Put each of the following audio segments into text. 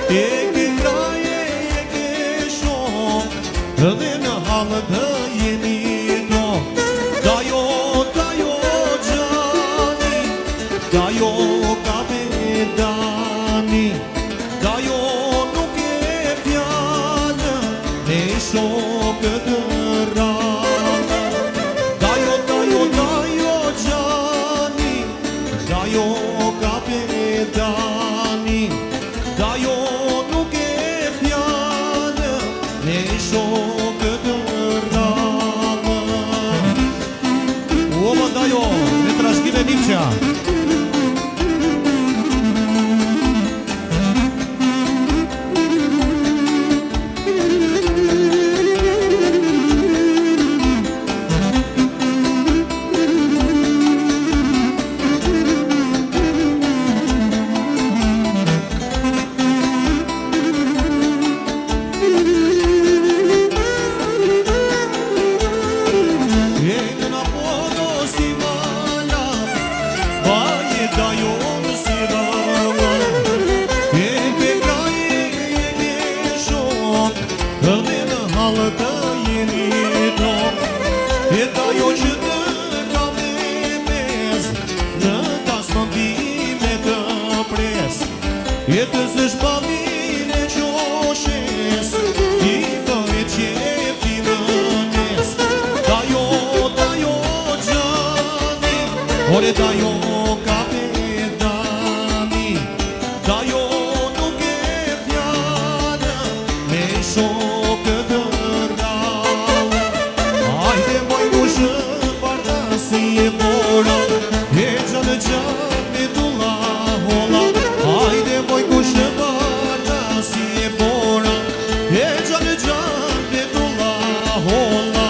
e ke kraje, e ke shok, dhe në halë të jemi do. Dajo gjani, dajo kapetani, dajo nuk e fjallë, ne shokë të rranë. Dajo gjani, dajo kapetani, dajo nuk e fjallë, ne shokë të rranë. O, më dajo, me trashkime Nipqa. Jetës është pamin e qoshes, I bëhet qepti në nes. Dajo gjani, ore dajo kapetani, dajo nuk e fjallë, me shokë të rrallë. Ajde moj mushë parta si e bora, e gjanë me tulla hola. Ajde moj kushë parta si e bora, e gjanë me tulla hola.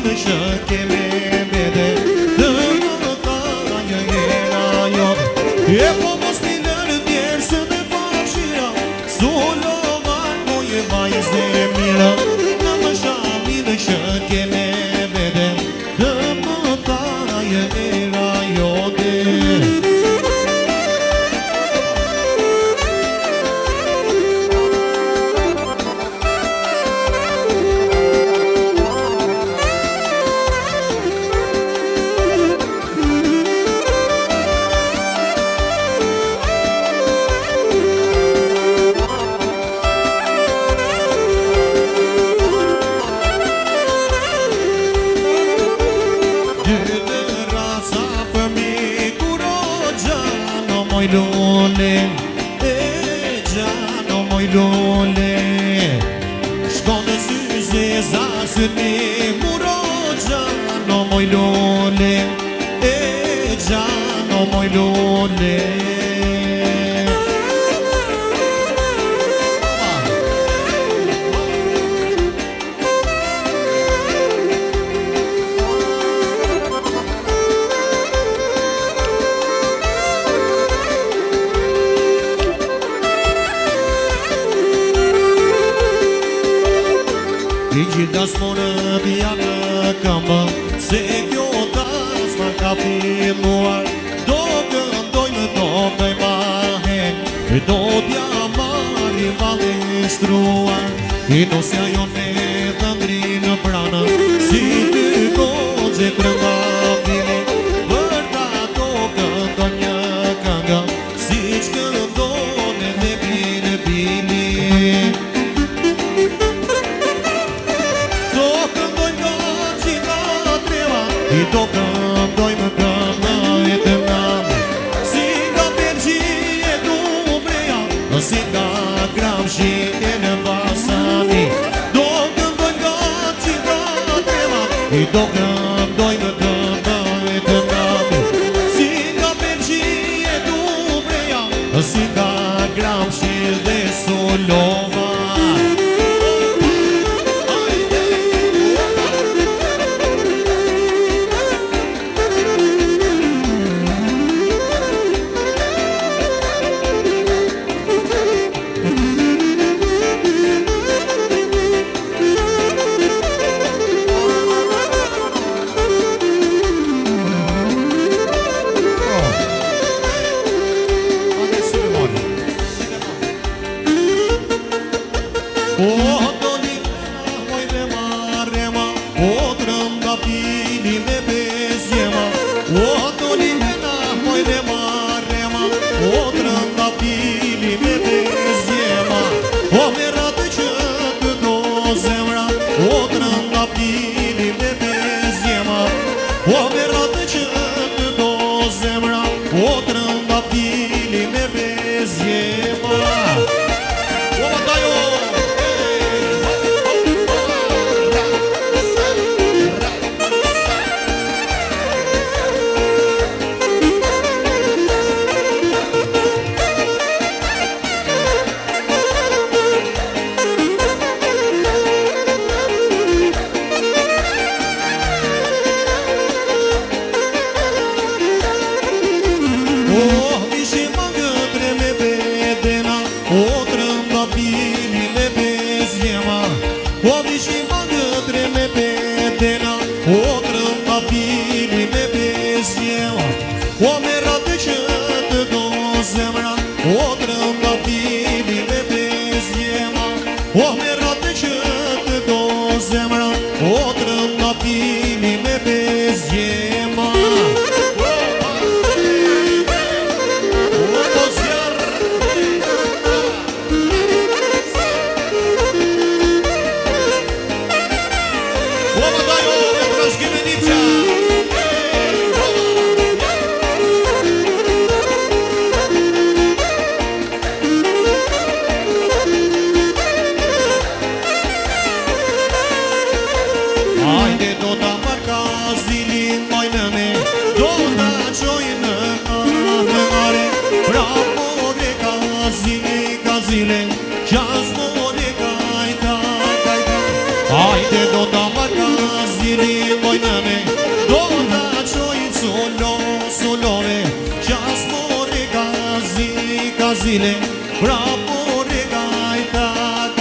milë që keme vete Të më thajë era jote E po mos milër djerë së dhe fashira Solovan moje vajzë e mira Në më shamilë që keme vete Të më thajë era jote Lule, e gjano moj lule Shko në syze zasët me muro Gjano moj lule, e gjano moj lule I gjithas morë bja në këmbë Se kjo tas ma ka filmuar Do këndojmë, do këjma hen Do t'ja marri vallestruar I dosja jo ne të ndrinë pranë Si ty koze trënda fili Për ta do këndoj një këngë Si që këndone dhe bile bili I do këndojmë këngë e të namë Si nga përgji e du breja Si nga gramshi e në basani Do këndojmë nga qita trema I do këndojmë këngë e të namë Si nga përgji e du breja Si nga gramshi dhe solova O dolina moj dhe marrema O trënda pili me bezjema O dolina moj dhe marrema O trënda pili me bezjema O merat që të do zemra O trënda pili me bezjema O merat që të do zemra O trënda pili me bezjema O matajo O merat që të do zemra O trënda pili me bezjema O merat që të do zemra O trënda pili me bezjema O do zjarë O më dajo e trashkimenica Hajde do ta marka zilin mojnë me Do ta qojnë në are Pra more ka zile Qas more kajta Hajde do ta marka zilin nëne do ta qoj solove qas more gazile pra more gajtane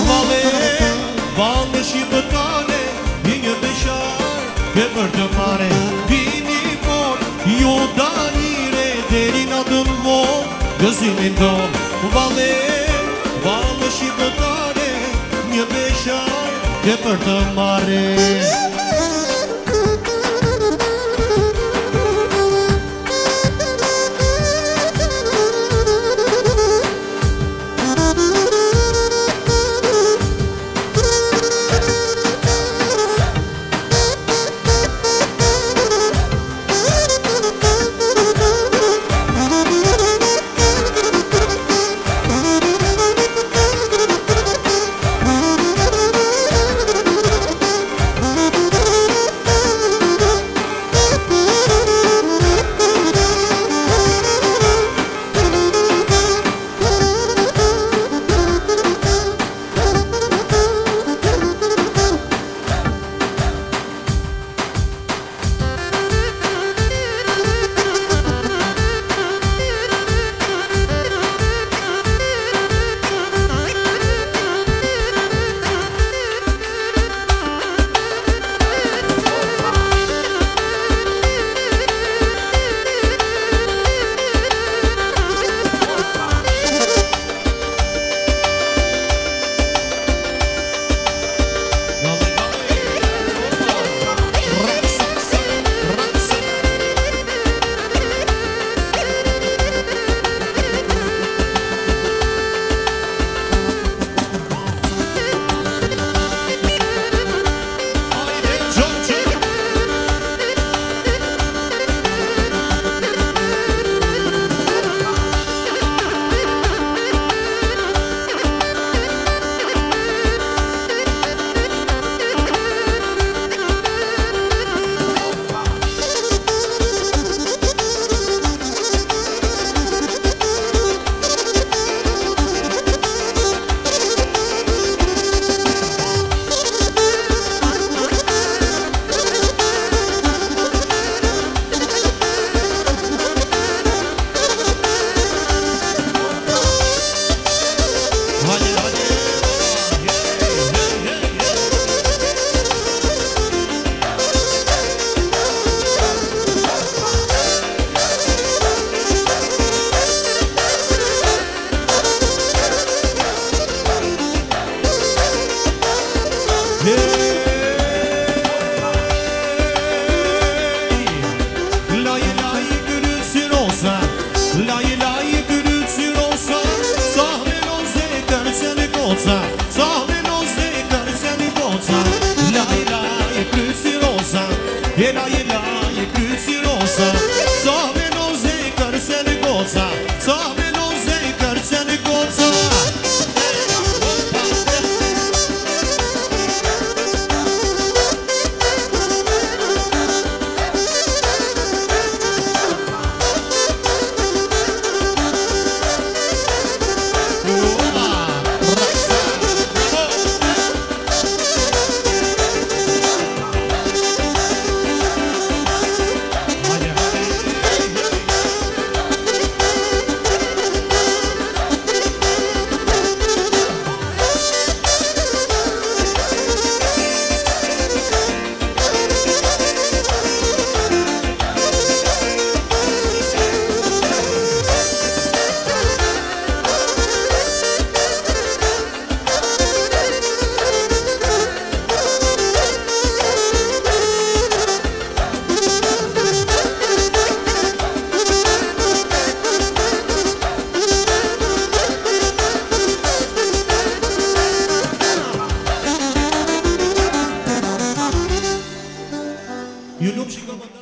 Vale, Ke për të mare vini por ju danire deri në të mvon gëzimin ton vale shqiptare një beshar ke për të mare You look, she